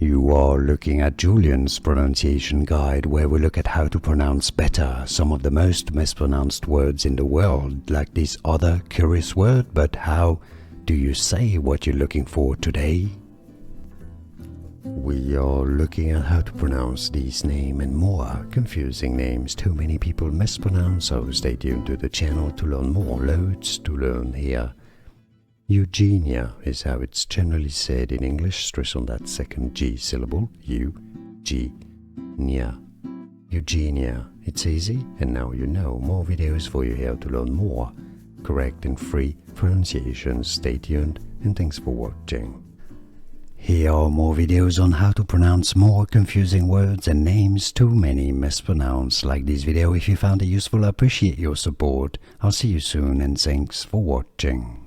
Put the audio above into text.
You are looking at Julian's pronunciation guide, where we look at how to pronounce better some of the most mispronounced words in the world, like this other curious word. But how do you say what you're looking for today? We are looking at how to pronounce these names and more confusing names too many people mispronounce, so stay tuned to the channel to learn more. Loads to learn here. Eugenia is how it's generally said in English. Stress on that second G syllable. U-G-Nia. Eugenia. It's easy, and now you know. More videos for you here to learn more correct and free pronunciations. Stay tuned, and thanks for watching. Here are more videos on how to pronounce more confusing words and names too many mispronounced. Like this video if you found it useful. I appreciate your support. I'll see you soon, and thanks for watching.